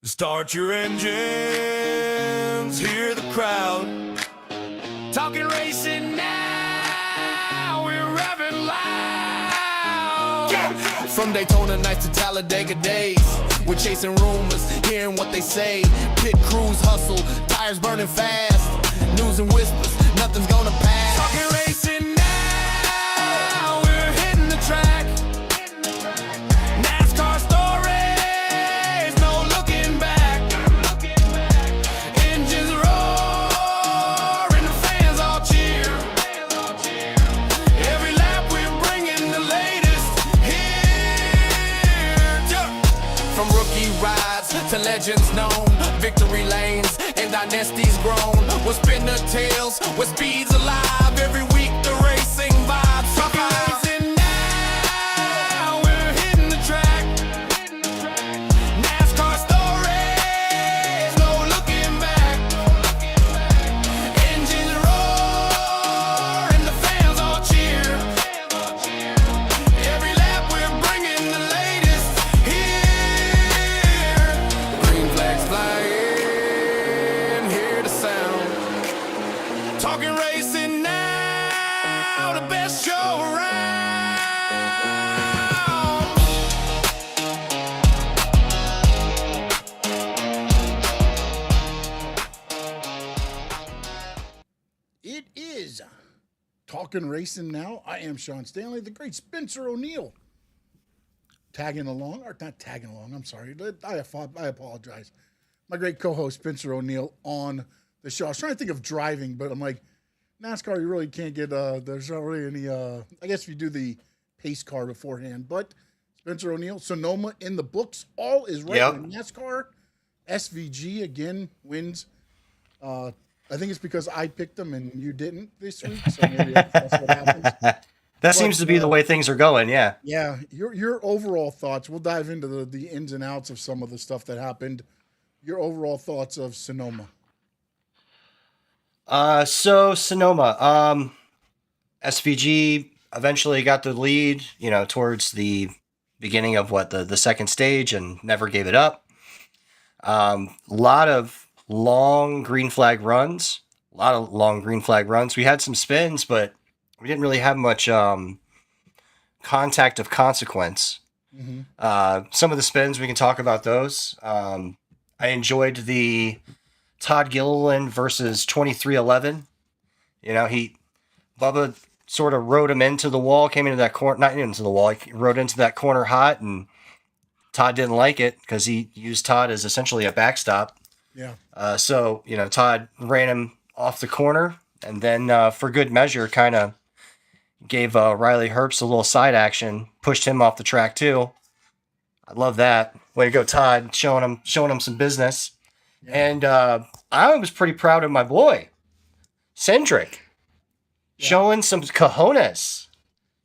Start your engines, hear the crowd. Talking racing now, we're revving loud. From Daytona nights to Talladega days, we're chasing rumors, hearing what they say. Pit crews hustle, tires burning fast. News and whispers, nothing's gonna pass. Talking racing now, we're hitting the track. NASCAR stories, no looking back. Engines roar and the fans all cheer. Every lap we're bringing the latest here. From rookie rides to legends known, victory lanes and dynasties grown. We'll spin the tails where speed's alive. Every week the racing vibes. Talking racing now, we're hitting the track. NASCAR stories, no looking back. Engines roar and the fans all cheer. Every lap we're bringing the latest here. Green flags flying, hear the sound. Talking racing now, the best show around. It is Talking Racing Now. I am Sean Stanley, the great Spencer O'Neill. Tagging along, or not tagging along, I'm sorry. I apologize. My great co-host, Spencer O'Neill, on the show. I was trying to think of driving, but I'm like, NASCAR, you really can't get, there's not really any, I guess if you do the pace car beforehand, but Spencer O'Neill, Sonoma in the books, all is right. Yep. In NASCAR, SVG again wins. I think it's because I picked them and you didn't this week, so maybe that's what happens. That seems to be the way things are going, yeah. Yeah, your overall thoughts. We'll dive into the ins and outs of some of the stuff that happened. Your overall thoughts of Sonoma. So Sonoma, SVG eventually got the lead, towards the beginning of the second stage and never gave it up. A lot of long green flag runs. We had some spins, but we didn't really have much contact of consequence. Mm-hmm. Some of the spins, we can talk about those. I enjoyed the Todd Gilliland versus 2311. Bubba sort of rode him into the wall, came into that corner, not into the wall, he rode into that corner hot, and Todd didn't like it because he used Todd as essentially a backstop. Yeah. So Todd ran him off the corner, and then for good measure, kind of gave Riley Herbst a little side action, pushed him off the track too. I love that. Way to go, Todd, showing him some business. Yeah. And I was pretty proud of my boy, Cindric, showing some cojones,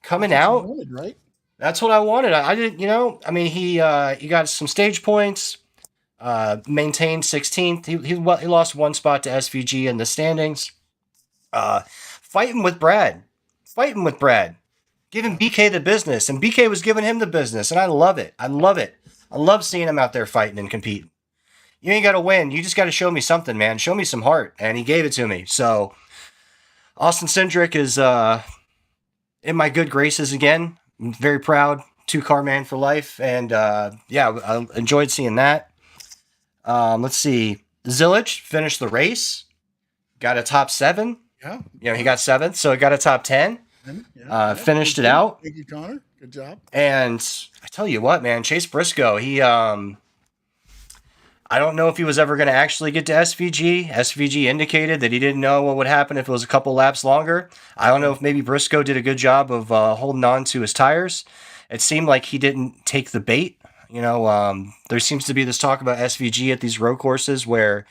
coming out. Wanted, right? That's what I wanted. I didn't, he got some stage points, maintained 16th. He lost one spot to SVG in the standings. Fighting with Brad, giving BK the business, and BK was giving him the business, and I love it. I love seeing him out there fighting and competing. You ain't got to win. You just got to show me something, man. Show me some heart. And he gave it to me. So Austin Cindric is in my good graces again. I'm very proud. 2-car man for life. And I enjoyed seeing that. Let's see. Zillage finished the race. Got a top 7. Yeah. He got 7th. So he got a top 10. Yeah. Finished it out. Thank you, Connor. Good job. And I tell you what, man, Chase Briscoe, he, I don't know if he was ever going to actually get to SVG. SVG indicated that he didn't know what would happen if it was a couple laps longer. I don't know if maybe Briscoe did a good job of holding on to his tires. It seemed like he didn't take the bait. There seems to be this talk about SVG at these road courses where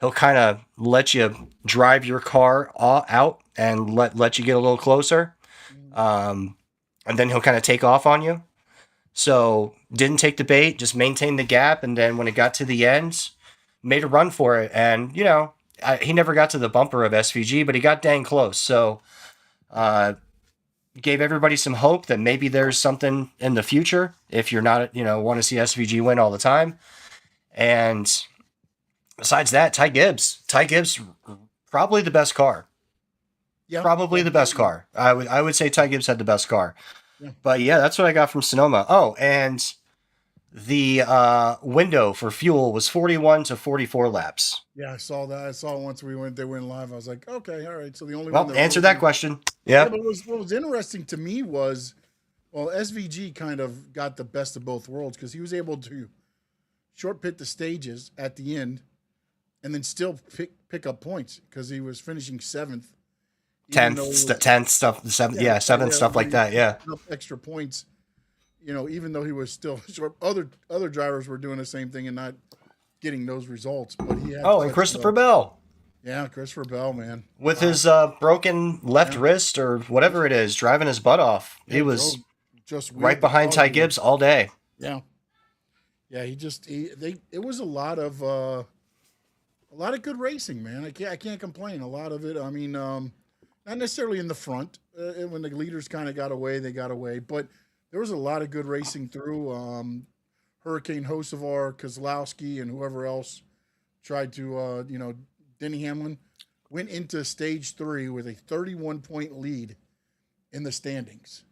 he'll kind of let you drive your car out and let you get a little closer. And then he'll kind of take off on you. So didn't take the bait, just maintained the gap. And then when it got to the end, made a run for it. And, he never got to the bumper of SVG, but he got dang close. So gave everybody some hope that maybe there's something in the future if you're not, want to see SVG win all the time. And besides that, Ty Gibbs, probably the best car. Yeah, Probably the best car. I would say Ty Gibbs had the best car. Yeah. But yeah, that's what I got from Sonoma. Oh, and the window for fuel was 41 to 44 laps. Yeah, I saw that. I saw it once they went live. I was like, okay, all right. So the only one Well, that answer really- that question. Yeah, Yeah. but what was interesting to me was, well, SVG kind of got the best of both worlds because he was able to short pit the stages at the end and then still pick up points because he was finishing 7th. even though it was- 10th stuff, seventh stuff like that. Yeah. Extra points, even though he was still short. Other drivers were doing the same thing and not getting those results. But he had Oh, and Christopher Bell Yeah, Christopher Bell, man. with his broken left wrist or whatever it is, driving his butt off. He was just right behind Ty Gibbs all day. Yeah. Yeah, it was a lot of good racing, man. I can't complain. A lot of it. I mean, not necessarily in the front. When the leaders kind of got away, they got away. But there was a lot of good racing through. Hurricane Hocevar, Kozlowski, and whoever else tried to, Denny Hamlin went into stage 3 with a 31-point lead in the standings.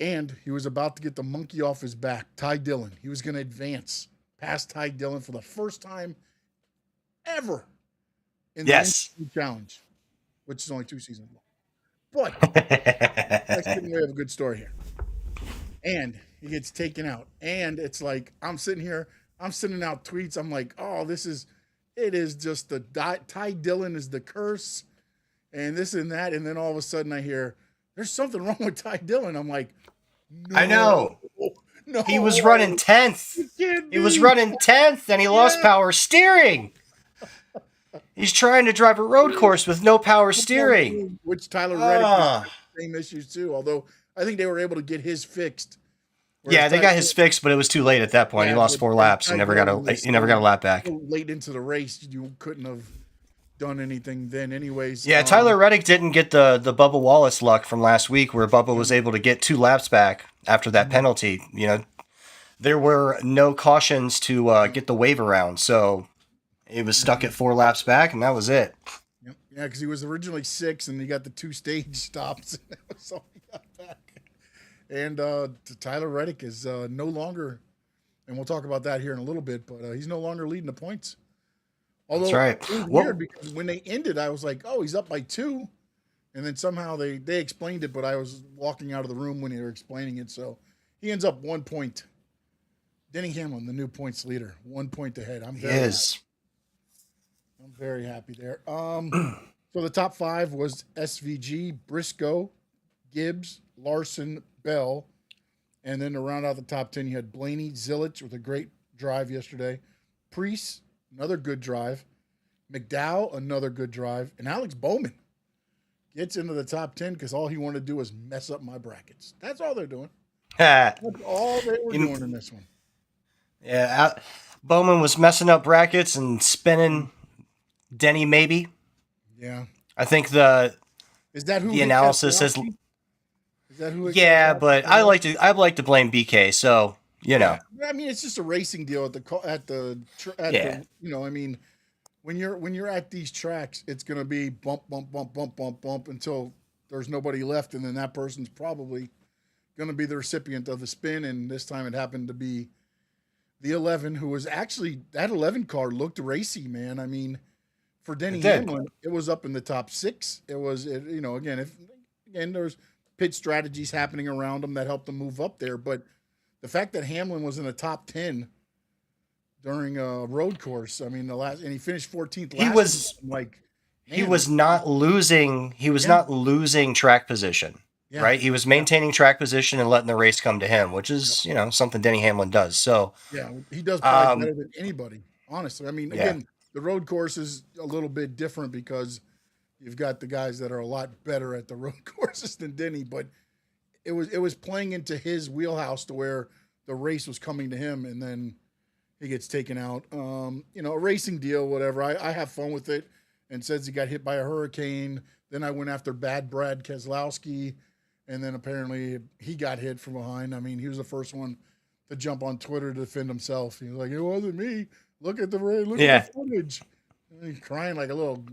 And he was about to get the monkey off his back, Ty Dillon. He was going to advance past Ty Dillon for the first time ever in the NCAA Challenge, which is only 2 seasons long. But let's get away of a good story here. And he gets taken out. And it's like, I'm sitting out tweets. I'm like, oh, it is just Ty Dillon is the curse and this and that. And then all of a sudden I hear, there's something wrong with Ty Dillon. I'm like, no, I know. No, he was running 10th. He was running 10th and he lost power steering. He's trying to drive a road course with no power steering. Which Tyler Reddick had the same issues too. Although I think they were able to get his fixed. Yeah, they got his fixed, but it was too late at that point. He lost 4 laps and never got a lap back. Late into the race, you couldn't have done anything then anyways. Yeah, Tyler Reddick didn't get the Bubba Wallace luck from last week where Bubba was able to get 2 laps back after that penalty. There were no cautions to get the wave around, so it was stuck at 4 laps back, and that was it. Yep. Yeah, because he was originally 6, and he got the 2 stage stops, and that was all he got back. And Tyler Reddick is no longer, and we'll talk about that here in a little bit, but he's no longer leading the points. Although that's right. It was weird because when they ended, I was like, oh, he's up by 2. And then somehow they explained it, but I was walking out of the room when they were explaining it. So he ends up 1 point. Denny Hamlin, the new points leader, 1 point ahead. I'm very happy there. So the top 5 was SVG, Briscoe, Gibbs, Larson, Bell. And then to round out the top 10, you had Blaney, Zilich with a great drive yesterday. Priest, another good drive. McDowell, another good drive. And Alex Bowman gets into the top 10 because all he wanted to do was mess up my brackets. That's all they're doing. That's all they were doing in this one. Yeah, Bowman was messing up brackets and spinning Denny maybe. Yeah. I think is that who the analysis says. Is that who? Yeah, but I like to blame BK. So I mean, it's just a racing deal at the I mean, when you're at these tracks, it's gonna be bump, bump, bump, bump, bump, bump until there's nobody left, and then that person's probably gonna be the recipient of the spin. And this time it happened to be the 11, who was actually that 11 car looked racy, man. I mean, for Denny Hamlin, it was up in the top 6. It was, again, there's pit strategies happening around him that helped him move up there, but the fact that Hamlin was in the top 10 during a road course, I mean, and he finished 14th. He was not losing. He was not losing track position. Yeah. Right, he was maintaining track position and letting the race come to him, which is something Denny Hamlin does. So he does probably better than anybody. Honestly, I mean, again, the road course is a little bit different because you've got the guys that are a lot better at the road courses than Denny, but it was playing into his wheelhouse to where the race was coming to him, and then he gets taken out. A racing deal, whatever. I have fun with it, and says he got hit by a hurricane. Then I went after bad Brad Keselowski. And then apparently he got hit from behind. I mean, he was the first one to jump on Twitter to defend himself. He's like, it wasn't me. Look at look Yeah. at the footage. And he's crying like a little.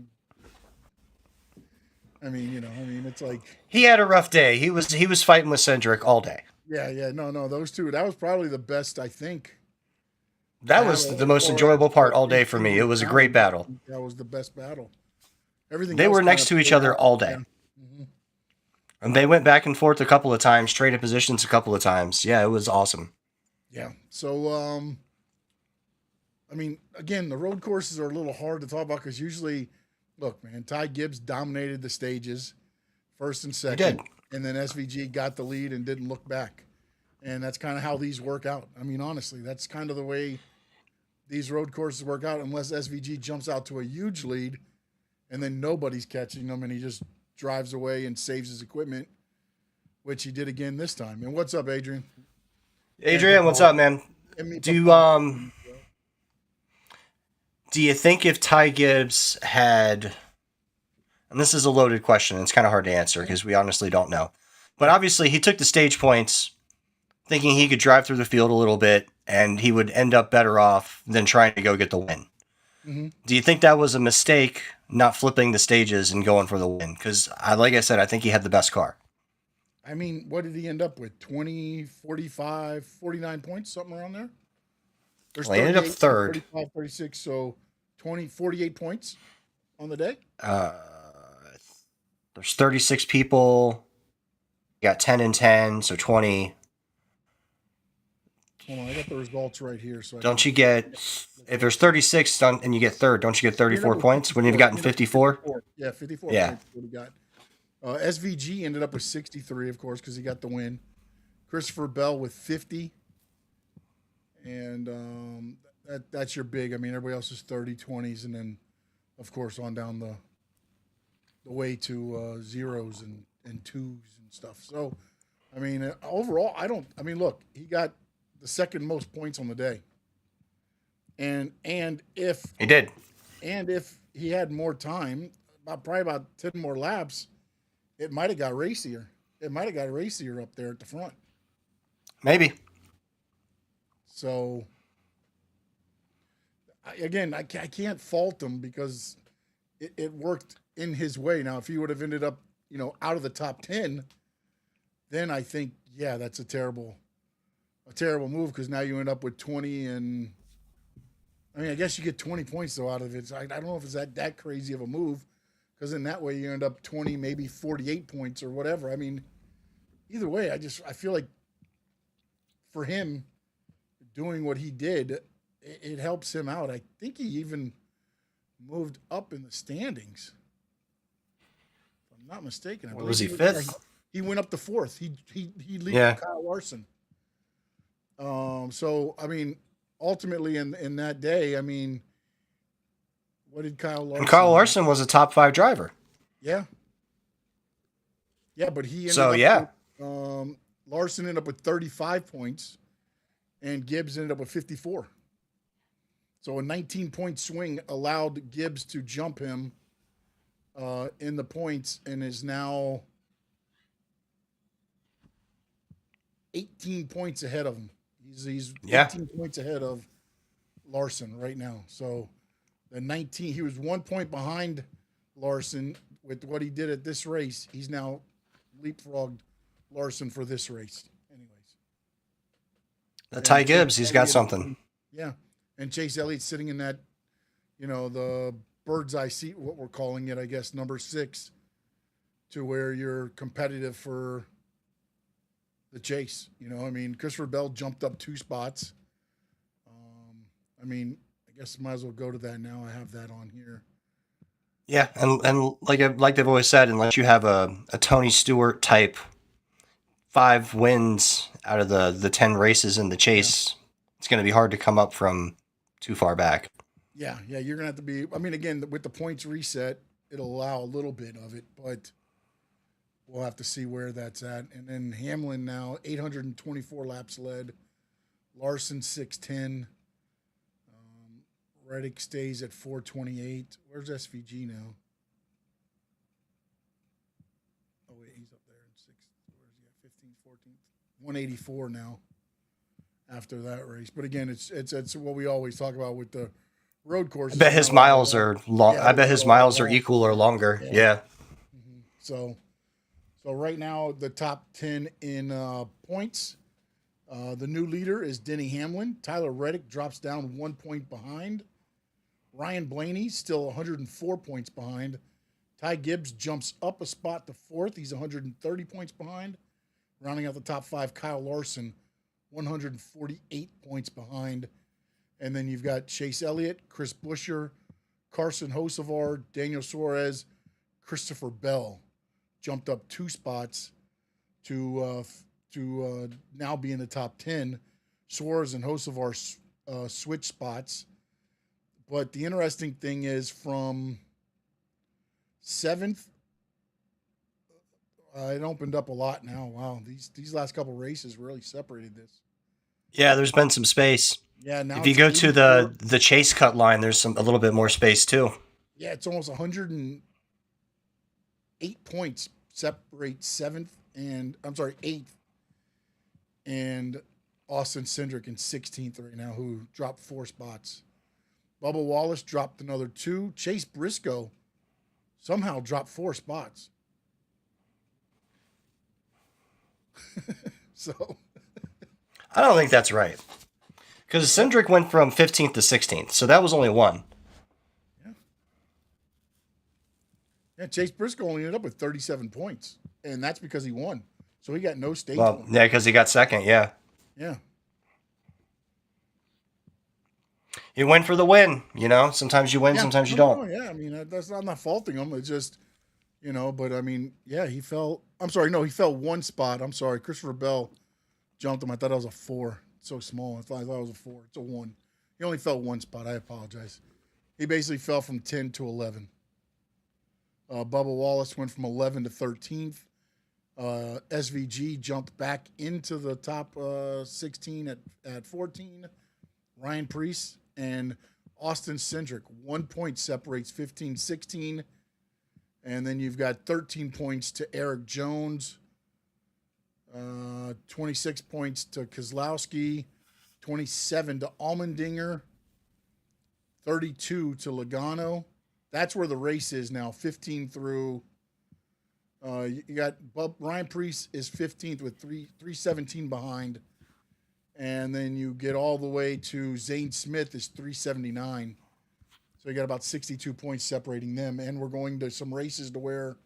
It's like He had a rough day. He was fighting with Cindric all day. yeah, no, those two. That was probably the best, I think. That was the most enjoyable part all day for me. It was a great battle. That was the best battle. Everything They else were next kinda to each played other out. all day. Yeah. And they went back and forth a couple of times, traded positions a couple of times. Yeah, it was awesome. Yeah. So, again, the road courses are a little hard to talk about because usually, look, man, Ty Gibbs dominated the stages, first and second, did. and then SVG got the lead and didn't look back. And that's kind of how these work out. I mean, honestly, that's kind of the way these road courses work out, unless SVG jumps out to a huge lead, and then nobody's catching him, and he just drives away and saves his equipment, which he did again this time. And what's up, Adrian? Adrian, what's up, man? Do you think if Ty Gibbs had, and this is a loaded question, it's kind of hard to answer because we honestly don't know, but obviously he took the stage points thinking he could drive through the field a little bit and he would end up better off than trying to go get the win. Mm-hmm. Do you think that was a mistake, not flipping the stages and going for the win? Because, like I said, I think he had the best car. I mean, what did he end up with? 20, 45, 49 points, something around there? There's Well, he ended up 38, third. 35, 36, so 20, 48 points on the day? There's 36 people. You got 10 and 10, so 20. Hold on, I got the results right here. So Don't you get, if there's 36 and you get third, don't you get 34 points? Wouldn't you have gotten 54? Yeah, 54 Yeah. points is what he got. SVG ended up with 63, of course, because he got the win. Christopher Bell with 50. And that's your big. I mean, everybody else is 30, 20s, and then, of course, on down the way to zeros and twos and stuff. So, I mean, overall, look, he got the second most points on the day. And if He did. And if he had more time, probably about 10 more laps, it might have got racier. It might have got racier up there at the front. Maybe. So, I can't fault him because it worked in his way. Now, if he would have ended up, out of the top 10, then I think, yeah, that's a terrible move because now you end up with 20 and I guess you get 20 points though out of it. So I don't know if it's that crazy of a move because in that way you end up 20, maybe 48 points or whatever. I mean, either way, I feel like for him doing what he did, it helps him out. I think he even moved up in the standings. If I'm not mistaken. Was he fifth? He went up to fourth. He leaped Kyle Larson. So I mean, ultimately in that day, I mean, what did Kyle Larson? And Kyle Larson was a top 5 driver. Yeah. Yeah, but he ended up with, Larson ended up with 35 points, and Gibbs ended up with 54. So a 19-point swing allowed Gibbs to jump him in the points and is now 18 points ahead of him. He's 18 points ahead of Larson right now. So the 19, he was 1 point behind Larson with what he did at this race. He's now leapfrogged Larson for this race. Anyways. Ty Gibbs, he's got something. Yeah. And Chase Elliott's sitting in that, the bird's eye seat, what we're calling it, I guess, number 6, to where you're competitive for the chase. Christopher Bell jumped up 2 spots. I guess might as well go to that now. I have that on here. Yeah, and like they've always said, unless you have a Tony Stewart type 5 wins out of the 10 races in the chase, it's going to be hard to come up from too far back. Yeah, you're going to have to be, again, with the points reset, it'll allow a little bit of it, but we'll have to see where that's at. And then Hamlin now, 824 laps led. Larson, 610. Reddick stays at 428. Where's SVG now? Oh, wait, he's up there in 6th. Where's he at? 15th, 14th. 184 now. after that race. But again, it's what we always talk about with the road I courses. bet his miles are long. Yeah, I bet his miles are long. equal or longer. Yeah. Yeah. So right now the top 10 in points. The new leader is Denny Hamlin. Tyler Reddick drops down 1 point behind. Ryan Blaney still 104 points behind. Ty Gibbs jumps up a spot to fourth. He's 130 points behind. Rounding out the top 5, Kyle Larson, 148 points behind. And then you've got Chase Elliott, Chris Buescher, Carson Hocevar, Daniel Suarez, Christopher Bell jumped up 2 spots to now be in the top 10. Suarez and Hocevar switch spots. But the interesting thing is from 7th, it opened up a lot now. Wow, these last couple races really separated this. Yeah, there's been some space. Yeah, now If you it's go to 84. the chase cut line, there's a little bit more space too. Yeah, it's almost 108 points separate 8th and Austin Cindric in 16th right now, who dropped 4 spots. Bubba Wallace dropped another 2. Chase Briscoe somehow dropped 4 spots. So I don't think that's right. Because Cindric went from 15th to 16th, so that was only 1. Yeah, Chase Briscoe only ended up with 37 points, and that's because he won. So he got no stage Well, points. yeah, because he got second, yeah. Yeah. He went for the win, Sometimes you win, sometimes you don't. Yeah, I mean, I'm not faulting him. It's just, but I mean, yeah, he fell. I'm sorry, no, he fell 1 spot. I'm sorry. Christopher Bell jumped him. I thought it was a 4. It's so small. I thought it was a 4. It's a 1. He only fell 1 spot. I apologize. He basically fell from 10 to 11. Bubba Wallace went from 11 to 13th. SVG jumped back into the top 16 at 14. Ryan Preece and Austin Cindric, 1 point separates 15, 16. And then you've got 13 points to Eric Jones, 26 points to Kozlowski, 27 to Allmendinger, 32 to Logano. That's where the race is now, 15 through. You got Ryan Preece is 15th with 317 behind. And then you get all the way to Zane Smith is 379. So you got about 62 points separating them. And we're going to some races to where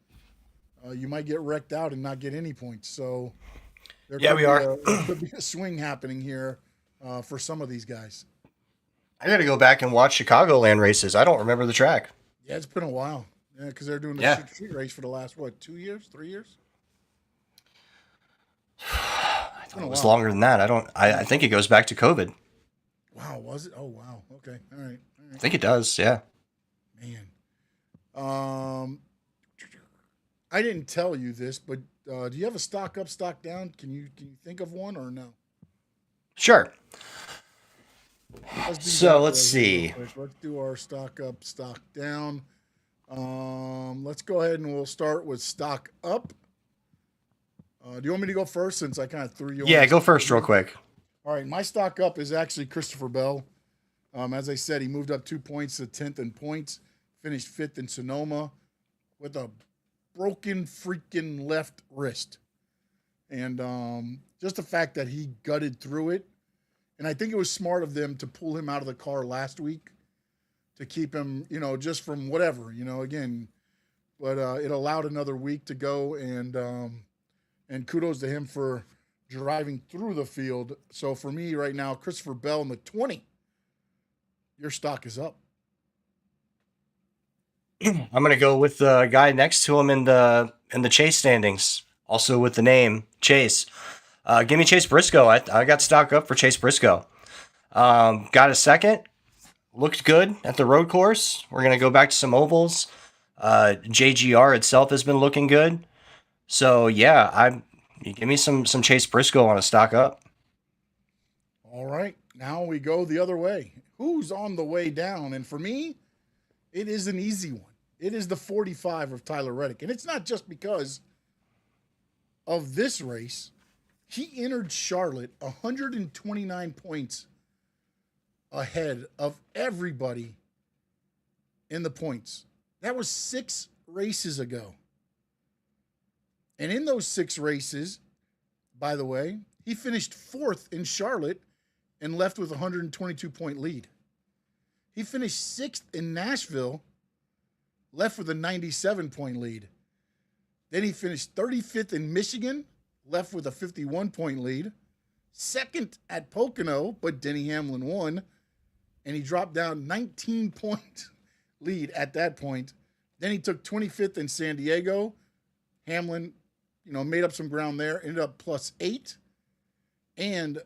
you might get wrecked out and not get any points. So there could be a swing happening here for some of these guys. I got to go back and watch Chicagoland races. I don't remember the track. Yeah, it's been a while. Yeah, because they're doing the street race for the last, 2 years, 3 years? I thought it was longer than that. I think it goes back to COVID. Wow, was it? Oh, wow. Okay. All right. I think it does, yeah. Man. I didn't tell you this, but do you have a stock up, stock down? Can you think of one or no? Sure. Let's see. Let's do our stock up, stock down. Let's go ahead and we'll start with stock up. Do you want me to go first since I kind of threw you? Yeah, go first real quick. All right, my stock up is actually Christopher Bell. As I said, he moved up 2 points to 10th in points, finished 5th in Sonoma with a broken freaking left wrist. And just the fact that he gutted through it. And I think it was smart of them to pull him out of the car last week to keep him, just from whatever, again. But it allowed another week to go, and kudos to him for driving through the field. So for me right now, Christopher Bell in the 20, your stock is up. I'm gonna go with the guy next to him in the Chase standings, also with the name Chase. Give me Chase Briscoe. I got stock up for Chase Briscoe. Got a second. Looked good at the road course. We're gonna go back to some ovals. JGR itself has been looking good. So yeah, you give me some Chase Briscoe on a stock up. All right, now we go the other way. Who's on the way down? And for me, it is an easy one. It is the 45 of Tyler Reddick, and it's not just because of this race. He entered Charlotte 129 points ahead of everybody in the points. That was 6 races ago. And in those 6 races, by the way, he finished 4th in Charlotte and left with a 122-point lead. He finished 6th in Nashville, left with a 97-point lead. Then he finished 35th in Michigan, left with a 51-point lead. 2nd at Pocono, but Denny Hamlin won. And he dropped down 19-point lead at that point. Then he took 25th in San Diego. Hamlin, made up some ground there, ended up +8. And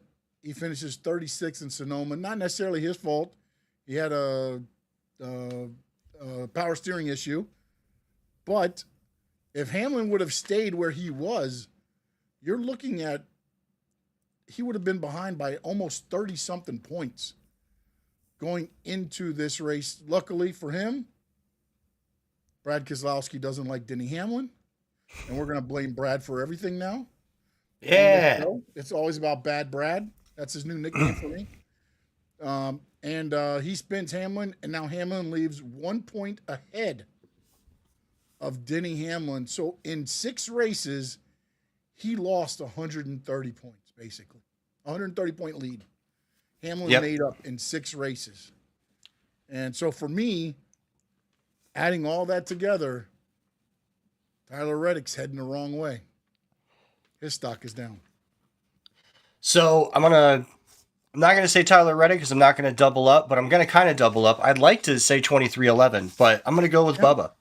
he finishes 36th in Sonoma. Not necessarily his fault. He had a power steering issue. But if Hamlin would have stayed where he was, you're looking at he would have been behind by almost 30-something points going into this race. Luckily for him, Brad Keselowski doesn't like Denny Hamlin, and we're going to blame Brad for everything now. Yeah. It's always about Bad Brad. That's his new nickname for me. And he spins Hamlin, and now Hamlin leaves 1 point ahead of Denny Hamlin. So in 6 races, he lost 130 points, basically. 130-point lead. Hamlin made up in 6 races. And so for me, adding all that together, Tyler Reddick's heading the wrong way. His stock is down. So I'm not going to say Tyler Reddick because I'm not going to double up, but I'm going to kind of double up. I'd like to say 2311, but I'm going to go with Bubba.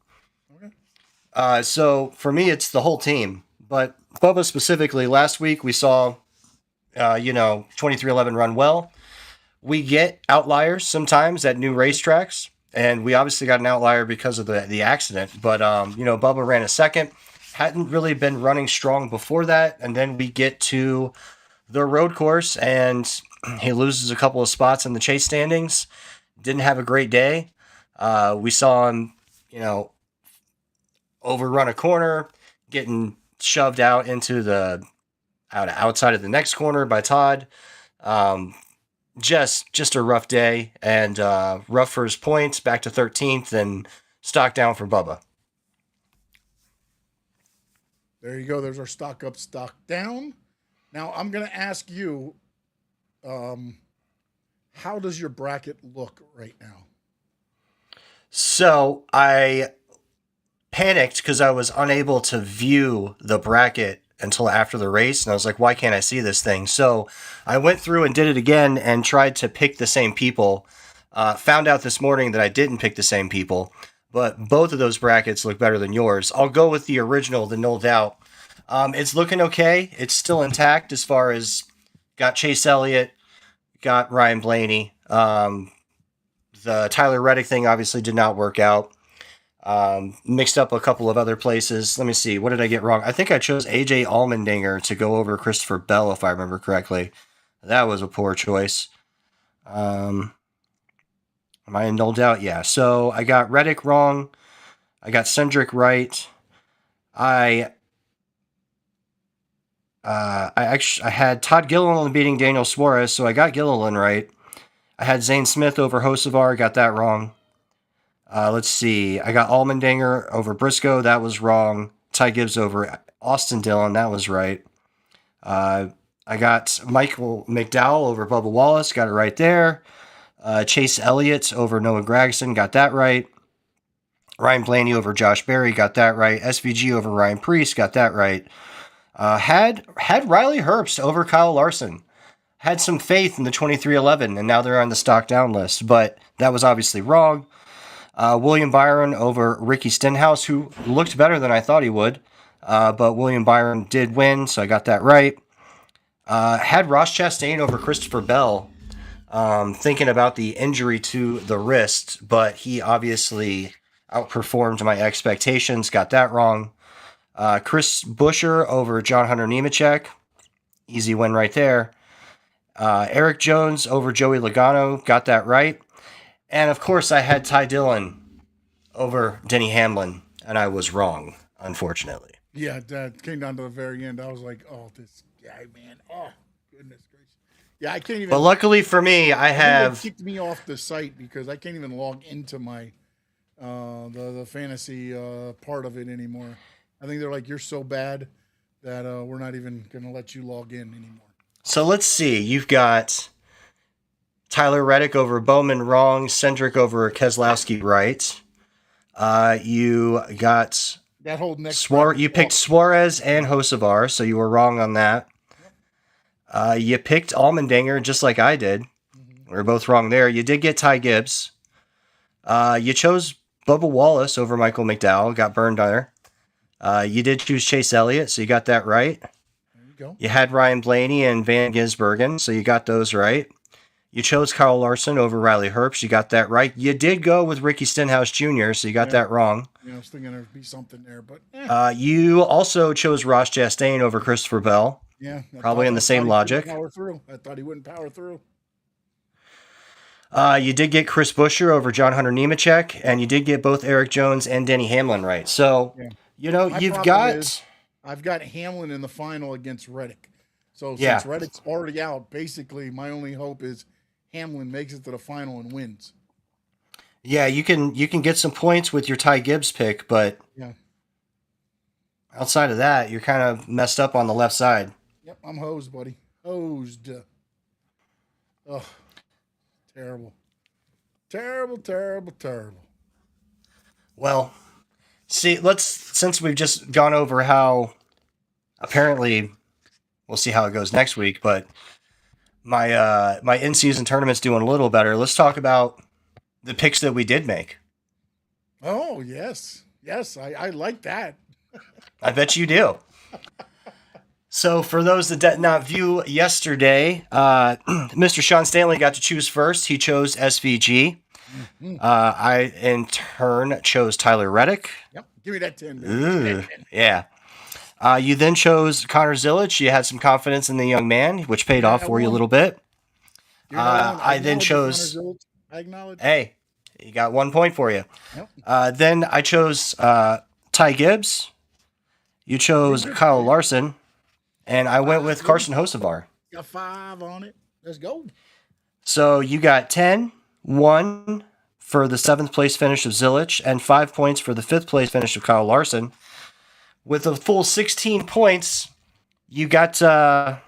Okay. So for me, it's the whole team. But Bubba specifically, last week we saw, 2311 run well. We get outliers sometimes at new racetracks, and we obviously got an outlier because of the accident. But, Bubba ran a second. Hadn't really been running strong before that. And then we get to the road course, and he loses a couple of spots in the chase standings. Didn't have a great day. We saw him, overrun a corner, getting shoved out into the outside of the next corner by Todd. Just a rough day, and rough for his points, back to 13th, and stock down for Bubba. There you go. There's our stock up, stock down. Now I'm going to ask you, how does your bracket look right now? So I panicked because I was unable to view the bracket until after the race, and I was like, why can't I see this thing? So I went through and did it again and tried to pick the same people. Found out this morning that I didn't pick the same people, but both of those brackets look better than yours. I'll go with the original, the No Doubt. It's looking okay. It's still intact as far as got Chase Elliott, got Ryan Blaney. The Tyler Reddick thing obviously did not work out. Mixed up a couple of other places. Let me see. What did I get wrong? I think I chose AJ Allmendinger to go over Christopher Bell, if I remember correctly. That was a poor choice. Am I in No Doubt? Yeah. So I got Reddick wrong. I got Cendric right. I had Todd Gilliland beating Daniel Suarez, so I got Gilliland right. I had Zane Smith over Hocevar, got that wrong. Let's see. I got Allmendinger over Briscoe. That was wrong. Ty Gibbs over Austin Dillon. That was right. I got Michael McDowell over Bubba Wallace. Got it right there. Chase Elliott over Noah Gragson. Got that right. Ryan Blaney over Josh Berry. Got that right. SVG over Ryan Preece. Got that right. Had Riley Herbst over Kyle Larson. Had some faith in the 2311, and now they're on the stock down list. But that was obviously wrong. William Byron over Ricky Stenhouse, who looked better than I thought he would. But William Byron did win, so I got that right. Had Ross Chastain over Christopher Bell, thinking about the injury to the wrist, but he obviously outperformed my expectations. Got that wrong. Chris Buescher over John Hunter Nemechek. Easy win right there. Eric Jones over Joey Logano. Got that right. And, of course, I had Ty Dillon over Denny Hamlin, and I was wrong, unfortunately. Yeah, that came down to the very end. I was like, oh, this guy, man. Oh, goodness gracious. Yeah, I can't even. But luckily for me, I I think have. they kicked me off the site because I can't even log into my the fantasy part of it anymore. I think they're like, you're so bad that we're not even going to let you log in anymore. So let's see. You've got Tyler Reddick over Bowman wrong, Cendric over Keselowski right. You got That whole next You picked Suarez and Hocevar, so you were wrong on that. You picked Allmendinger just like I did. We were both wrong there. You did get Ty Gibbs. You chose Bubba Wallace over Michael McDowell. Got burned there. You did choose Chase Elliott, so you got that right. There you go. You had Ryan Blaney and Van Gisbergen, so you got those right. You chose Kyle Larson over Riley Herbst. You got that right. You did go with Ricky Stenhouse Jr., so you got that wrong. Yeah, I was thinking there'd be something there, but you also chose Ross Chastain over Christopher Bell. yeah, Probably in the same logic. I thought he wouldn't power through. You did get Chris Buescher over John Hunter Nemechek, and you did get both Eric Jones and Denny Hamlin right. So, I've got Hamlin in the final against Reddick. So since Reddick's already out, basically my only hope is Hamlin makes it to the final and wins. Yeah, you can get some points with your Ty Gibbs pick, but outside of that, you're kind of messed up on the left side. Yep, I'm hosed, buddy. Hosed. Oh, terrible. Terrible, terrible, terrible. Well, since we've just gone over how apparently we'll see how it goes next week, but my in-season tournament's doing a little better. Let's talk about the picks that we did make. Oh, yes. Yes, I like that. I bet you do. So for those that did not view yesterday, Mr. Sean Stanley got to choose first. He chose SVG. I, in turn, chose Tyler Reddick. Yep, give me that 10. Ooh, yeah. You then chose Connor Zilic. You had some confidence in the young man, which paid off for you a little bit. I then chose... I acknowledge. Hey, you got 1 point for you. Yep. Then I chose Ty Gibbs. You chose Kyle Larson. And I went with Carson Hocevar. Got 5 on it. Let's go. So you got 10, 1 for the 7th place finish of Zilic, and 5 points for the 5th place finish of Kyle Larson. With a full 16 points, you got your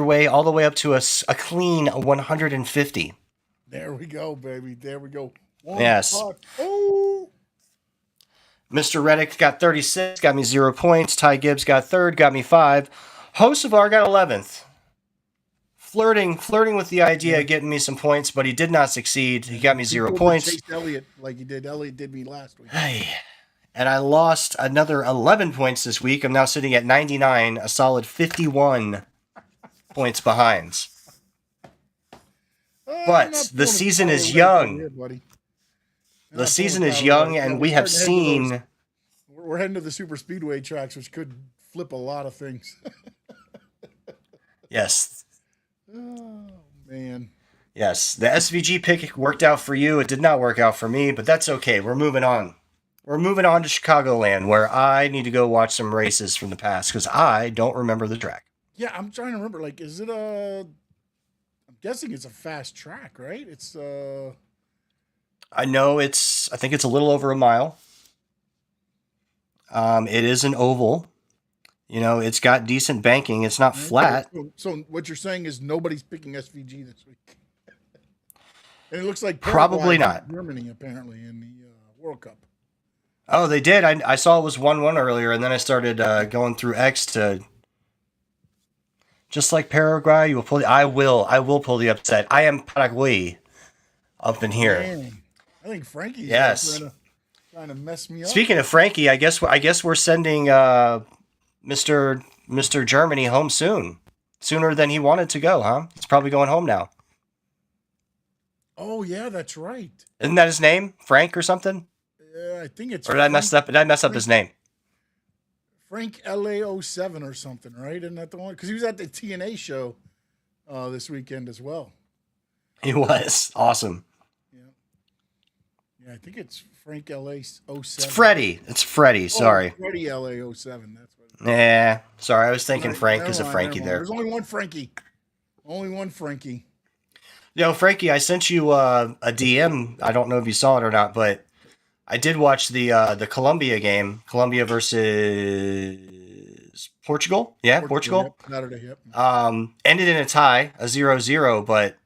way all the way up to a clean 150. There we go, baby. There we go. Yes. Oh. Mr. Reddick got 36, got me 0 points. Ty Gibbs got 3rd, got me 5. Hocevar got 11th. Flirting with the idea of getting me some points, but he did not succeed. He got me 0 points. Chase Elliott like he did. Elliott did me last week. Hey. And I lost another 11 points this week. I'm now sitting at 99, a solid 51 points behind. But the season is young. The season is young, and we have seen... We're heading to the super speedway tracks, which could flip a lot of things. Yes. Oh, man. Yes, the SVG pick worked out for you. It did not work out for me, but that's okay. We're moving on. We're moving on to Chicagoland, where I need to go watch some races from the past, because I don't remember the track. Yeah, I'm trying to remember. Like, is it a... I'm guessing it's a fast track, right? It's... I know I think it's a little over a mile. It is an oval. You know, it's got decent banking. It's not flat. So what you're saying is nobody's picking SVG this week. And it looks like probably not. Germany, apparently, in the World Cup. Oh, they did. I saw it was 1-1 earlier, and then I started going through X to... Just like Paraguay, you will pull I will pull the upset. I am Paraguay up in here. Dang. I think Frankie's trying to mess me up. Speaking of Frankie, I guess we're sending Mr. Germany home soon. Sooner than he wanted to go, huh? He's probably going home now. Oh yeah, that's right. Isn't that his name? Frank or something? I think it's... Or did I mess up his name? Frank LA07 or something, right? Isn't that the one? Because he was at the TNA show this weekend as well. He was. Awesome. Yeah, I think it's Frank LA 07. It's Freddie. It's Freddie. Sorry. Freddie LA 07. That's what it is. Yeah. Sorry, I was thinking Right, Frank never because of mind, Frankie never mind. there. There's only one Frankie. Only one Frankie. Yo, Frankie, I sent you a DM. I don't know if you saw it or not, but I did watch the Colombia game. Colombia versus Portugal. Yeah, Portugal. Yep, Saturday, yep. Ended in a tie, a 0-0, but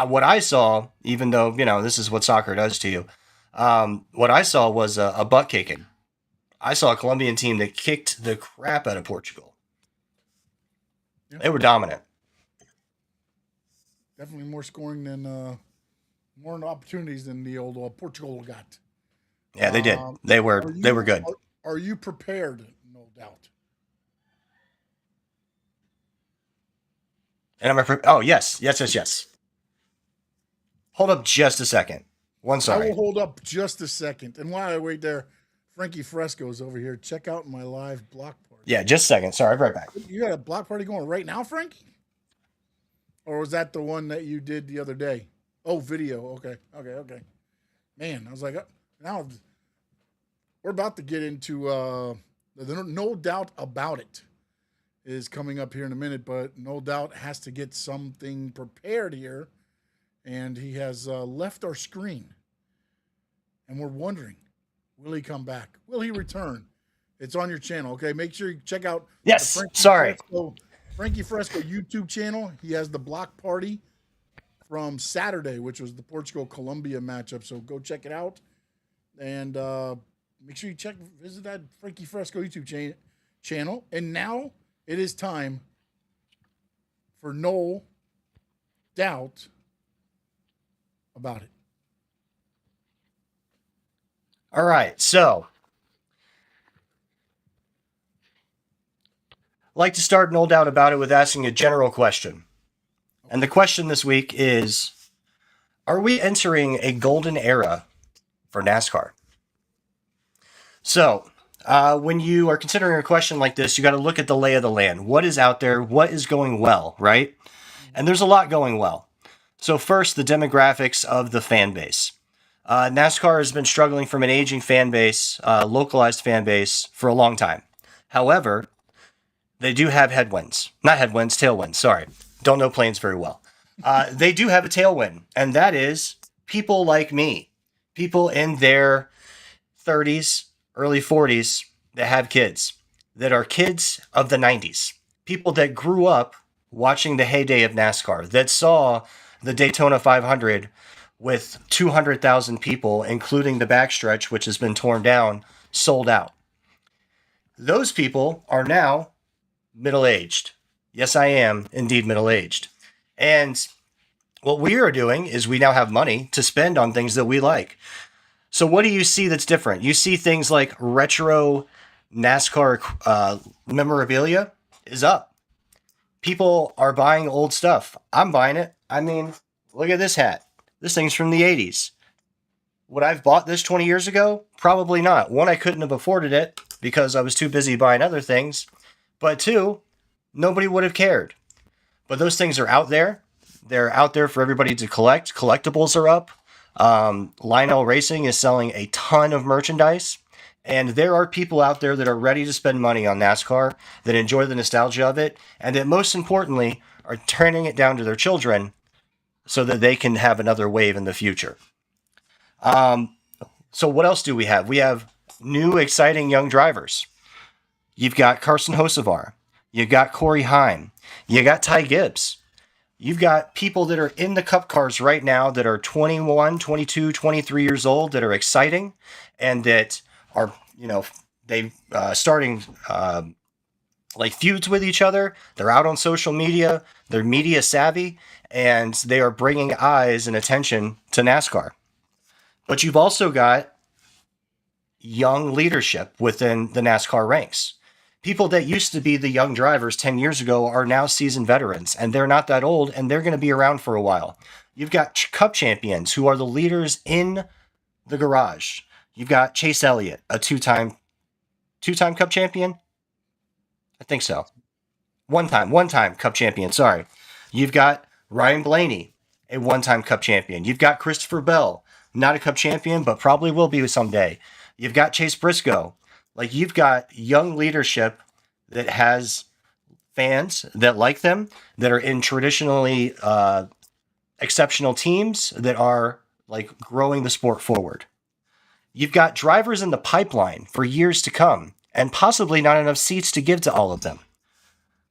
what I saw, even though, this is what soccer does to you, what I saw was a butt kicking. I saw a Colombian team that kicked the crap out of Portugal. Yeah. They were dominant. Definitely more scoring than more opportunities than the old Portugal got. Yeah, they did. They were good. Are you prepared? No doubt. And oh, yes. Hold up just a second. Sorry. I will hold up just a second. And while I wait there, Frankie Fresco's over here. Check out my live block party. Yeah, just a second. Sorry, I'll be right back. You got a block party going right now, Frankie? Or was that the one that you did the other day? Oh, video. Okay. Man, I was like, now we're about to get into No Doubt About It is coming up here in a minute, but No Doubt has to get something prepared here, and he has left our screen, and we're wondering, will he come back? Will he return? It's on your channel, okay? Make sure you check out. Yes, sorry. Frankie Fresco YouTube channel. He has the block party from Saturday, which was the Portugal-Colombia matchup. So go check it out. And make sure you visit that Frankie Fresco YouTube channel. And now it is time for No Doubt About It. All right, so I'd like to start, no doubt about it, with asking a general question. And the question this week is, are we entering a golden era for NASCAR? So, when you are considering a question like this, you got to look at the lay of the land. What is out there? What is going well, right? And there's a lot going well. So first, the demographics of the fan base. NASCAR has been struggling from an aging fan base, localized fan base, for a long time. However, they do have tailwinds, sorry. Don't know planes very well. They do have a tailwind, and that is people like me. People in their 30s, early 40s that have kids, that are kids of the 90s. People that grew up watching the heyday of NASCAR, that saw the Daytona 500 with 200,000 people, including the backstretch, which has been torn down, sold out. Those people are now middle-aged. Yes, I am indeed middle-aged. And what we are doing is we now have money to spend on things that we like. So what do you see that's different? You see things like retro NASCAR memorabilia is up. People are buying old stuff. I'm buying it. I mean, look at this hat. This thing's from the 80s. Would I have bought this 20 years ago? Probably not. One, I couldn't have afforded it because I was too busy buying other things. But two, nobody would have cared. But those things are out there. They're out there for everybody to collect. Collectibles are up. Lionel Racing is selling a ton of merchandise. And there are people out there that are ready to spend money on NASCAR, that enjoy the nostalgia of it, and that most importantly are turning it down to their children so that they can have another wave in the future. So what else do we have? We have new, exciting young drivers. You've got Carson Hocevar. You've got Corey Heim. You got Ty Gibbs. You've got people that are in the Cup cars right now that are 21, 22, 23 years old that are exciting and that are, they starting like feuds with each other. They're out on social media. They're media savvy, and they are bringing eyes and attention to NASCAR. But you've also got young leadership within the NASCAR ranks. People that used to be the young drivers 10 years ago are now seasoned veterans, and they're not that old, and they're going to be around for a while. You've got Cup champions who are the leaders in the garage. You've got Chase Elliott, a two-time Cup champion? I think so. One-time Cup champion, sorry. You've got Ryan Blaney, a one-time Cup champion. You've got Christopher Bell, not a Cup champion, but probably will be someday. You've got Chase Briscoe. Like, you've got young leadership that has fans that like them, that are in traditionally exceptional teams that are like growing the sport forward. You've got drivers in the pipeline for years to come, and possibly not enough seats to give to all of them.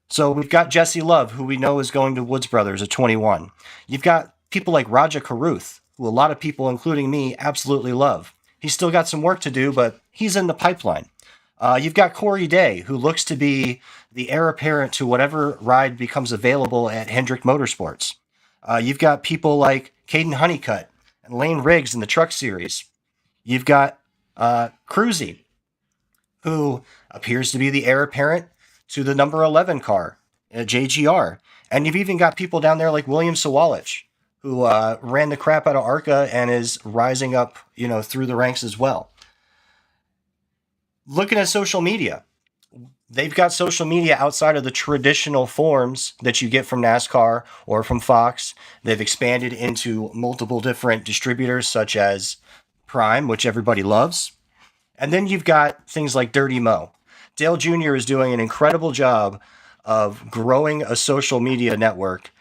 So we've got Jesse Love, who we know is going to Woods Brothers at 21. You've got people like Raja Caruth, who a lot of people, including me, absolutely love. He's still got some work to do, but he's in the pipeline. You've got Corey Day, who looks to be the heir apparent to whatever ride becomes available at Hendrick Motorsports. You've got people like Caden Honeycutt and Lane Riggs in the Truck Series. You've got Cruzy, who appears to be the heir apparent to the number 11 car at JGR. And you've even got people down there like William Sawalich, who ran the crap out of ARCA and is rising up, through the ranks as well. Looking at social media, they've got social media outside of the traditional forms that you get from NASCAR or from Fox. They've expanded into multiple different distributors such as Prime, which everybody loves. And then you've got things like Dirty Mo. Dale Jr. is doing an incredible job of growing a social media network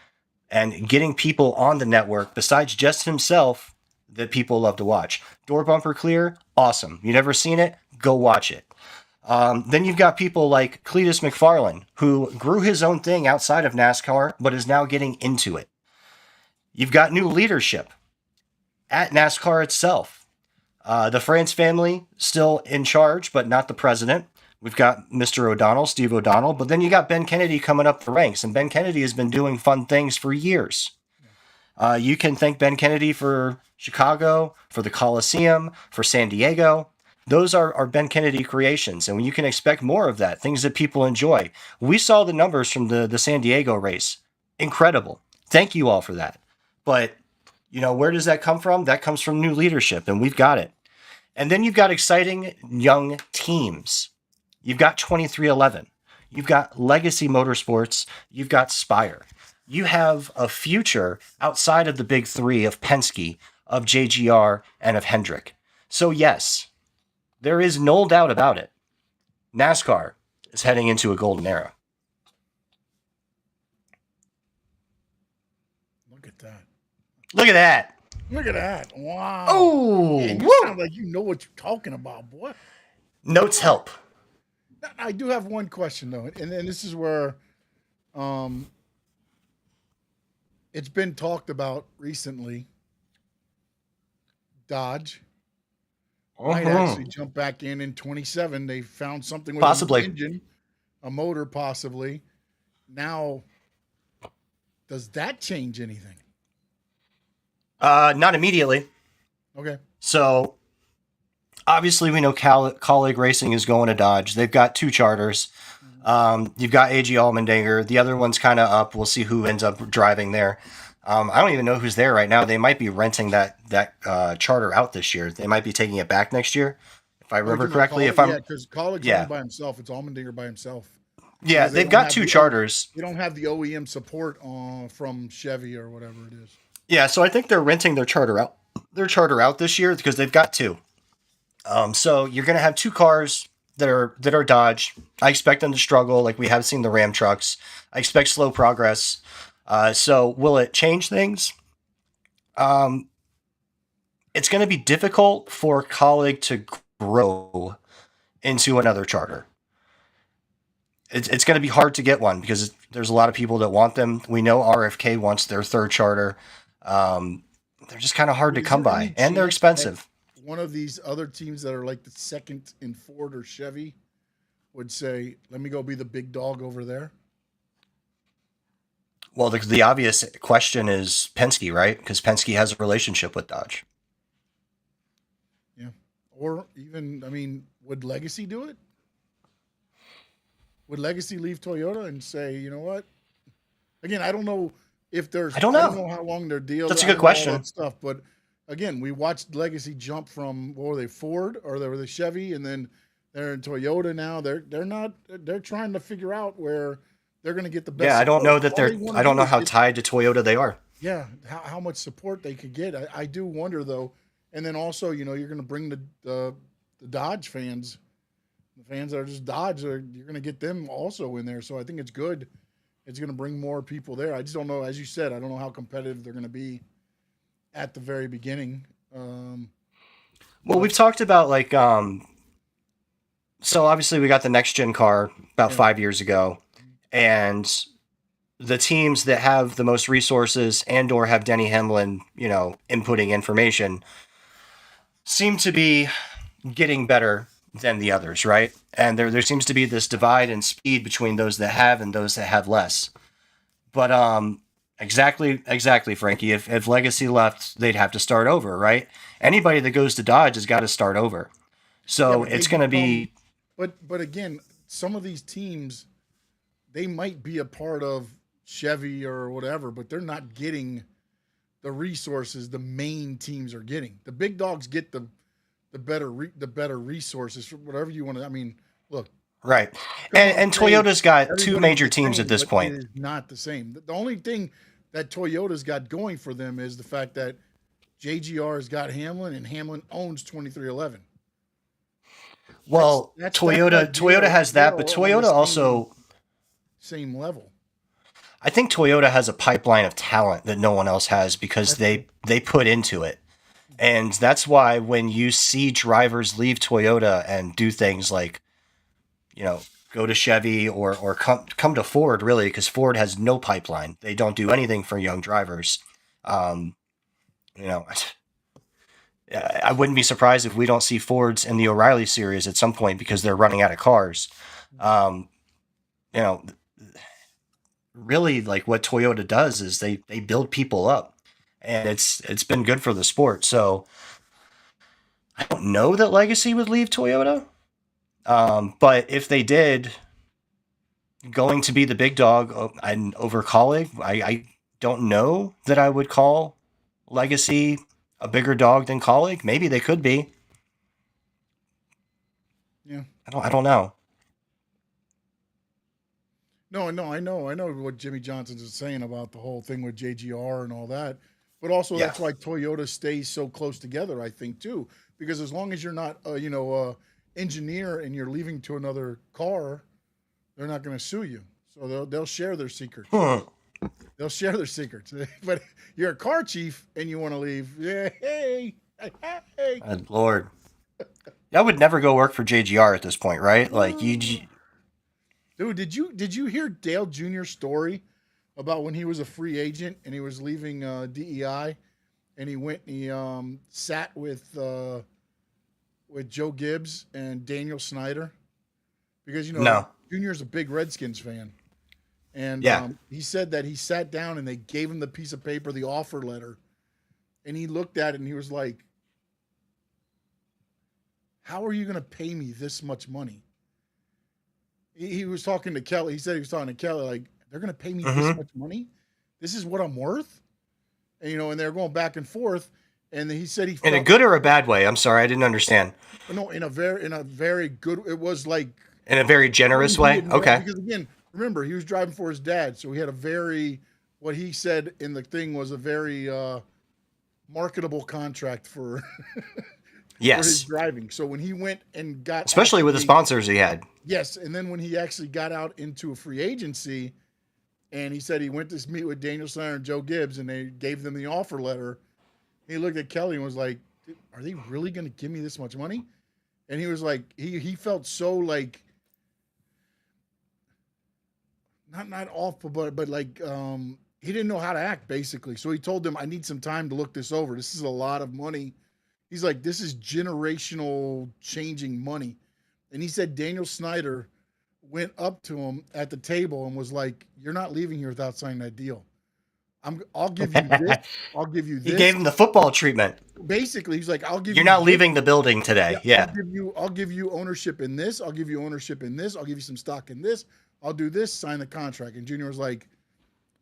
and getting people on the network besides just himself that people love to watch. Door Bumper Clear, awesome. You never seen it? Go watch it. Then you've got people like Cletus McFarlane, who grew his own thing outside of NASCAR, but is now getting into it. You've got new leadership at NASCAR itself. The France family still in charge, but not the president. We've got Mr. O'Donnell, Steve O'Donnell, but then you got Ben Kennedy coming up the ranks, and Ben Kennedy has been doing fun things for years. You can thank Ben Kennedy for Chicago, for the Coliseum, for San Diego. Those are Ben Kennedy creations, and you can expect more of that, things that people enjoy. We saw the numbers from the San Diego race. Incredible. Thank you all for that. But, where does that come from? That comes from new leadership, and we've got it. And then you've got exciting young teams. You've got 2311. You've got Legacy Motorsports. You've got Spire. You have a future outside of the big three of Penske, of JGR, and of Hendrick. So yes, there is no doubt about it. NASCAR is heading into a golden era. Look at that. Look at that. Look at that. Wow. Oh, Man, you sound like you know what you're talking about, boy. Notes help. I do have one question, though, and this is where it's been talked about recently. Dodge might actually jump back in 27. They found something with Possibly. an engine, a motor possibly. Now, does that change anything? Not immediately. Okay. So, obviously, we know Colleague Racing is going to Dodge. They've got two charters. You've got AG Allmendinger. The other one's kind of up. We'll see who ends up driving there. I don't even know who's there right now. They might be renting that charter out this year. They might be taking it back next year, if I remember correctly. Because Colleague's only by himself. It's Allmendinger by himself. Yeah, they've got two charters. They don't have the OEM support from Chevy or whatever it is. Yeah, so I think they're renting their charter out. Their charter out this year because they've got two. So you're going to have two cars that are Dodge. I expect them to struggle, like we have seen the Ram trucks. I expect slow progress. So will it change things? It's going to be difficult for a colleague to grow into another charter. It's going to be hard to get one because there's a lot of people that want them. We know RFK wants their third charter. They're just kind of hard to come by, and they're expensive. One of these other teams that are like the second in Ford or Chevy would say, let me go be the big dog over there? Well, the obvious question is Penske, right? Because Penske has a relationship with Dodge. Yeah. Or even, would Legacy do it? Would Legacy leave Toyota and say, you know what? Again, I don't know if there's... I don't know how long their deal is. That's a good question. All that stuff, but again, we watched Legacy jump from, what were they, Ford? Or they were the Chevy, and then they're in Toyota now. They're trying to figure out where they're going to get the best. Yeah, I don't know that support. I don't know how tied to Toyota they are. Yeah, how much support they could get. I do wonder, though, And then also, you're going to bring the Dodge fans, the fans that are just Dodge. You're going to get them also in there. So I think it's good. It's going to bring more people there. I just don't know. As you said, I don't know how competitive they're going to be at the very beginning. Well, we've talked about like so obviously we got the next gen car about Yeah. 5 years ago, and the teams that have the most resources and or have Denny Hamlin, inputting information seem to be getting better than the others, right? And there seems to be this divide in speed between those that have and those that have less. But exactly, Frankie. If Legacy left, they'd have to start over, right? Anybody that goes to Dodge has got to start over. Yeah, So but they it's going to become, be but again, some of these teams, they might be a part of Chevy or whatever, but they're not getting the resources the main teams are getting. The big dogs get the better resources for whatever you want to. I mean, look, right. don't And want to say Toyota's got two everybody's major the teams at same, this but it point. is not the same. The only thing that Toyota's got going for them is the fact that JGR has got Hamlin, and Hamlin owns 2311. Well, That's Toyota has that, but they're on the Toyota also, same level. I think Toyota has a pipeline of talent that no one else has because they put into it. And that's why when you see drivers leave Toyota and do things like, go to Chevy or come to Ford, really, because Ford has no pipeline. They don't do anything for young drivers. Um, you know, I wouldn't be surprised if we don't see Fords in the O'Reilly series at some point because they're running out of cars. Um, you know, really, like what Toyota does is they build people up, and it's been good for the sport. So I don't know that Legacy would leave Toyota, but if they did, going to be the big dog and over Colleague, I don't know that I would call Legacy a bigger dog than Colleague. Maybe they could be. Yeah. I don't know. No, I know what Jimmy Johnson's saying about the whole thing with JGR and all that. But also Yeah. that's why Toyota stays so close together, I think, too. Because as long as you're not, engineer and you're leaving to another car, they're not going to sue you. So they'll share their secrets. They'll share their secrets. But you're a car chief and you want to leave. Yeah, hey. Good Lord. I would never go work for JGR at this point, right? Like Dude, did you hear Dale Jr.'s story about when he was a free agent and he was leaving DEI, and he went and he sat with Joe Gibbs and Daniel Snyder, because No. Junior's a big Redskins fan, and Yeah. he said that he sat down and they gave him the piece of paper, the offer letter, and he looked at it and he was like, "How are you going to pay me this much money?" He was talking to Kelly. He said he was talking to Kelly like, "They're going to pay me this much money? This is what I'm worth?" And they're going back and forth. And he said he in a felt, good or a bad way. I'm sorry, I didn't understand. no, in a very good. It was like In a very generous way. Okay. Because again, remember he was driving for his dad, so he had what he said in the thing was a very marketable contract for for his Yes. driving. So when he went and got Especially with the sponsors he had. yes, and then when he actually got out into a free agency, and he said he went to meet with Daniel Snyder and Joe Gibbs, and they gave them the offer letter. He looked at Kelly and was like, "Are they really going to give me this much money?" And he was like, he felt so like not awful, but like he didn't know how to act basically. So he told them, "I need some time to look this over. This is a lot of money." He's like, "This is generational changing money." And he said Daniel Snyder went up to him at the table and was like, "You're not leaving here without signing that deal. I'll give you this. I'll give you He this." gave him the football treatment. Basically, he's like, "I'll give You're you not this. leaving the building today. Yeah. I'll give you ownership in this. I'll give you ownership in this. I'll give you some stock in this. I'll do this. Sign the contract." And Junior was like,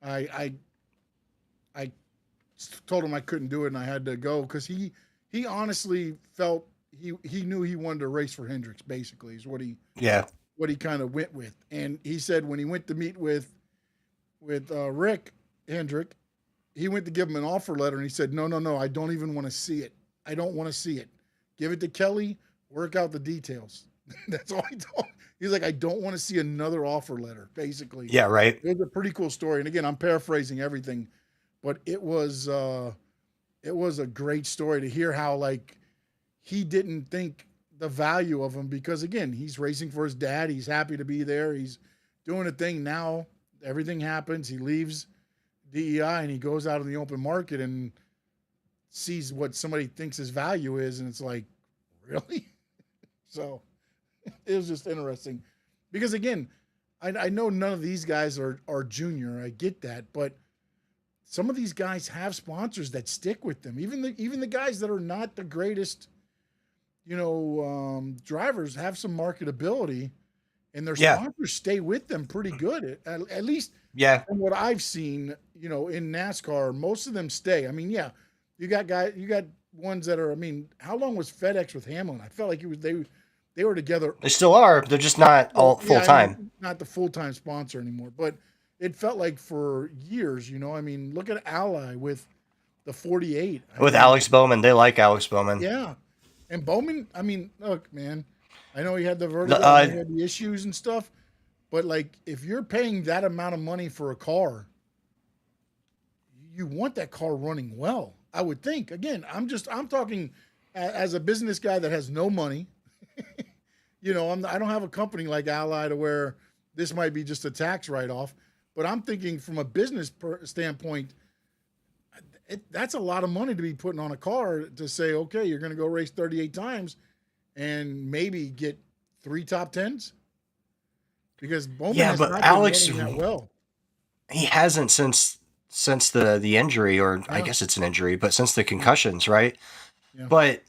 I told him I couldn't do it and I had to go because he honestly felt he knew he wanted to race for Hendricks. Basically, is what he kind of went with. And he said when he went to meet with Rick Hendrick, he went to give him an offer letter and he said, no, I don't even want to see it. I don't want to see it. Give it to Kelly. Work out the details. That's all he told. He's like, I don't want to see another offer letter. Basically, Yeah, right. it was a pretty cool story. And again, I'm paraphrasing everything, but it was a great story to hear how like he didn't think the value of him because again, he's racing for his dad. He's happy to be there. He's doing a thing now. Everything happens. He leaves DEI and he goes out in the open market and sees what somebody thinks his value is, and it's like, really? So it was just interesting because again, I know none of these guys are junior. I get that, but some of these guys have sponsors that stick with them. Even the guys that are not the greatest, drivers have some marketability, and their sponsors stay with them pretty good. At least, from what I've seen, in NASCAR, most of them stay. I mean, you got ones that are. I mean, how long was FedEx with Hamlin? I felt like they were together. They still are. They're just not all full time. I mean, not the full time sponsor anymore, but it felt like for years. I mean, look at Ally with the 48 with Alex Bowman. They like Alex Bowman. Yeah, and Bowman. I mean, look, man. I know he had the vertigo, he had the issues and stuff, but like if you're paying that amount of money for a car, you want that car running well. I would think. Again, I'm talking as a business guy that has no money. I don't have a company like Ally to where this might be just a tax write-off, but I'm thinking from a business standpoint, that's a lot of money to be putting on a car to say, okay, you're going to go race 38 times and maybe get 3 top 10s, because Bowman has but not Alex, been running that well. He hasn't since the injury, or I guess it's an injury, but since the concussions, right? Yeah. But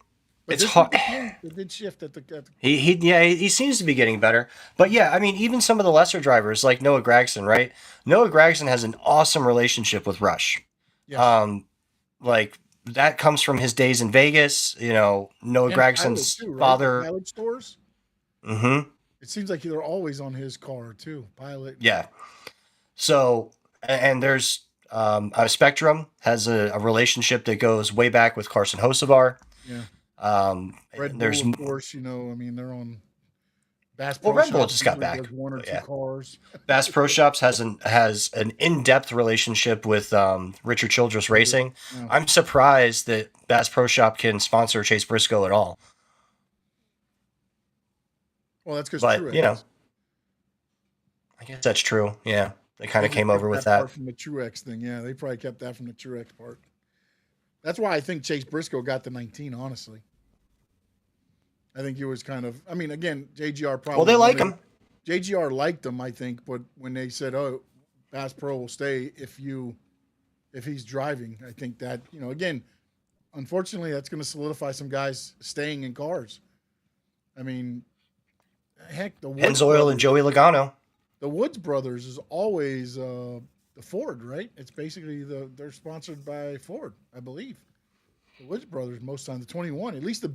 it's hard. It did shift at the He seems to be getting better. But yeah, I mean, even some of the lesser drivers like Noah Gragson, right? Noah Gragson has an awesome relationship with Rush. Yes. Like that comes from his days in Vegas. Noah Gragson's too, right? father. Pilot stores. Mm-hmm. It seems like they're always on his car too. Pilot. Yeah. So, and there's Spectrum has a relationship that goes way back with Carson Hocevar. Yeah. Red There's Bull, of course, I mean, they're on Bass Pro Red Bull Shops, just got back. There's 1 or 2 cars. Bass Pro Shops has an in-depth relationship with Richard Childress Racing. Yeah. I'm surprised that Bass Pro Shop can sponsor Chase Briscoe at all. Well, that's because Truex. I guess that's true. Yeah, they kind of came over with that. From the Truex thing, yeah, they probably kept that from the Truex part. That's why I think Chase Briscoe got the 19. Honestly, I think he was kind of. I mean, again, JGR probably. Well, they like him. JGR liked him, I think, but when they said, "Oh, Bass Pro will stay if he's driving," I think that again, unfortunately, that's going to solidify some guys staying in cars. I mean, heck, the Woods Pennzoil and Joey Logano. The Woods brothers is always the Ford, right? It's basically they're sponsored by Ford, I believe. The Woods brothers most time, the 21, at least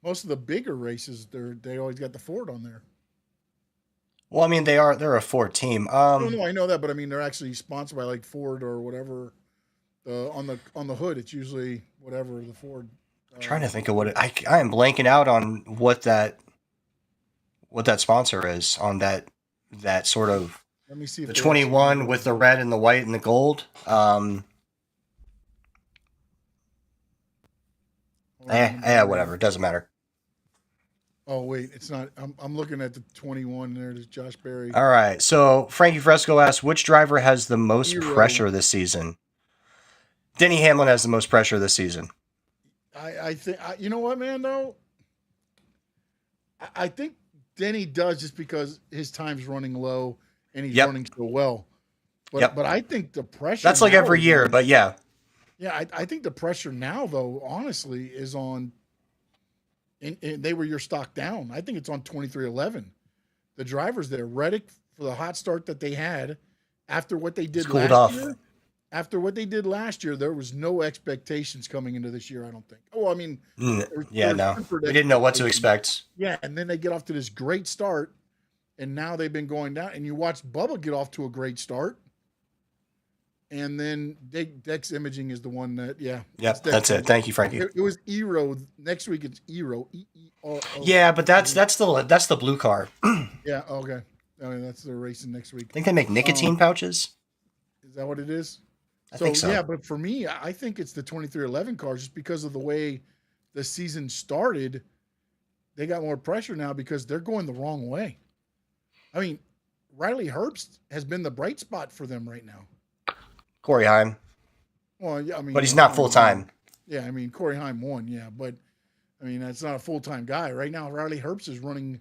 most of the bigger races, they always got the Ford on there. Well, I mean, they're a Ford team. No, I know that, but I mean, they're actually sponsored by like Ford or whatever. On the hood, it's usually whatever the Ford. I'm trying to think of what I am blanking out on what that sponsor is on that sort of. Let me see if the 21 with the red and the white and the gold. Whatever. It doesn't matter. Oh wait, it's not. I'm looking at the 21. There's Josh Berry. All right. So Frankie Fresco asks, which driver has the most pressure this season? Denny Hamlin has the most pressure this season. I think. You know what, man? Though, I think Denny does, just because his time's running low and he's running so well. But I think the pressure. That's like every year, but yeah. Yeah, I think the pressure now, though, honestly, is on. And they were your stock down. I think it's on 2311. The drivers there, Reddick, for the hot start that they had, after what they did last year. After what they did last year, there was no expectations coming into this year, I don't think. Oh, I mean, no. We didn't know what to expect. Yeah, and then they get off to this great start, and now they've been going down. And you watch Bubba get off to a great start. and then Dex Imaging is the one that Yep, that's it. Thank you, Frankie. It was Eero. Next week it's Eero. E-E-R-O. Yeah, but that's the blue car. Yeah. Okay. I mean, that's the racing next week. I think they make nicotine pouches. Is that what it is? I think so. Yeah, but for me, I think it's the 2311 cars just because of the way the season started. They got more pressure now because they're going the wrong way. I mean, Riley Herbst has been the bright spot for them right now. Corey Heim. Well, yeah, I mean, But he's not full time. Yeah, I mean, Corey Heim won, yeah, but I mean, that's not a full time guy right now. Riley Herbst is running.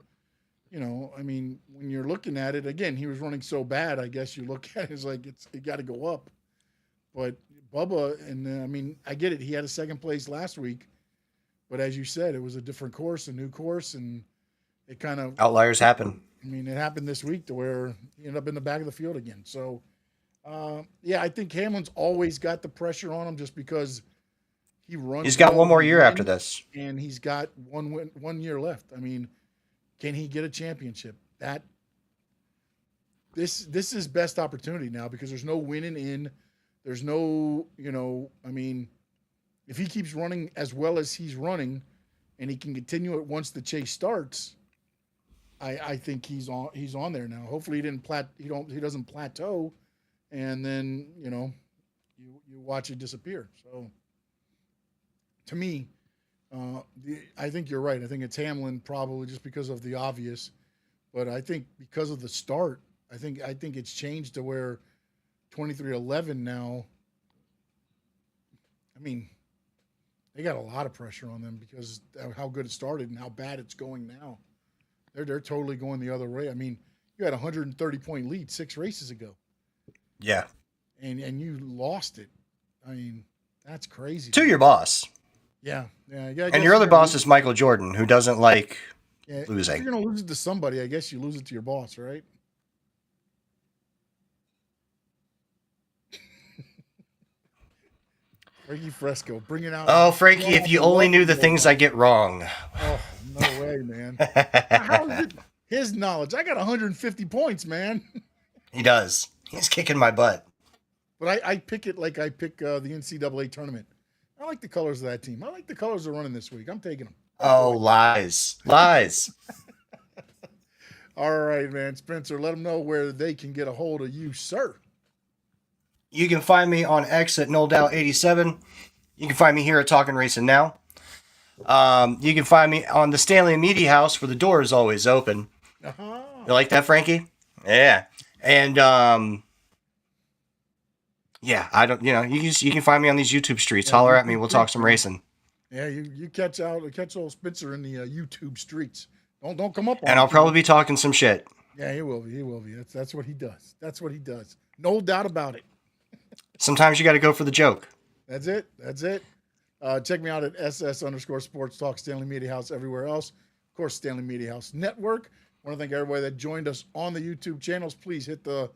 You know, I mean, when you're looking at it again, he was running so bad. I guess you look at it as like it got to go up. But Bubba, and I mean, I get it. He had a second place last week, but as you said, it was a different course, a new course, and it kind of outliers happen. I mean, it happened this week to where he ended up in the back of the field again. So, yeah, I think Hamlin's always got the pressure on him just because he runs. He's got one more year after this, and he's got 1 year left. I mean, can he get a championship? This is best opportunity now because there's no winning in. There's no, I mean, if he keeps running as well as he's running, and he can continue it once the chase starts, I think he's on there now. Hopefully he doesn't plateau, and then you watch it disappear. So to me, I think you're right. I think it's Hamlin probably just because of the obvious, but I think because of the start, I think it's changed to where 2311 now. I mean, they got a lot of pressure on them because of how good it started and how bad it's going now. They're totally going the other way. I mean, you had a 130-point lead 6 races ago. Yeah. And you lost it. I mean, that's crazy. To your boss. Yeah. And your other boss is Michael Jordan, who doesn't like losing. If you're going to lose it to somebody, I guess you lose it to your boss, right? Frankie Fresco, bring it out. Oh, Frankie, if you only knew the things I get wrong. Oh, no way, man. How is it his knowledge? I got 150 points, man. He does. He's kicking my butt. But I pick it like I pick the NCAA tournament. I like the colors of that team. I like the colors they're running this week. I'm taking them. Oh, lies. Lies. All right, man. Spencer, let them know where they can get a hold of you, sir. You can find me on X at NoldOut87. You can find me here at Talking Racing Now. You can find me on the Stanley Media House where the door is always open. Uh-huh. You like that, Frankie? Yeah. And yeah, I don't. You can find me on these YouTube streets. Holler at me. We'll talk some racing. Yeah, you catch old Spencer in the YouTube streets. Don't come up on. And I'll probably be talking some shit. Yeah, he will be. He will be. That's what he does. That's what he does. No doubt about it. Sometimes you got to go for the joke. That's it. Check me out at SS_Sports Talk, Stanley Media House, everywhere else. Of course, Stanley Media House Network. I want to thank everybody that joined us on the YouTube channels. Please hit the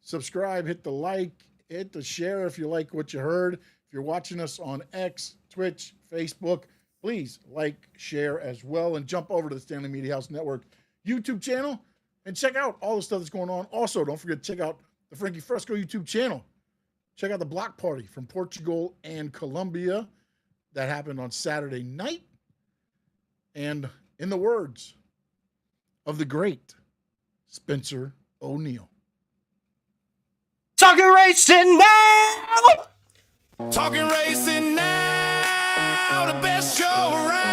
subscribe, hit the like, hit the share if you like what you heard. If you're watching us on X, Twitch, Facebook, please like, share as well, and jump over to the Stanley Media House Network YouTube channel and check out all the stuff that's going on. Also, don't forget to check out the Frankie Fresco YouTube channel. Check out the block party from Portugal and Colombia that happened on Saturday night. And in the words of the great Spencer O'Neill, Talking Racing Now! Talking racing now, the best show around.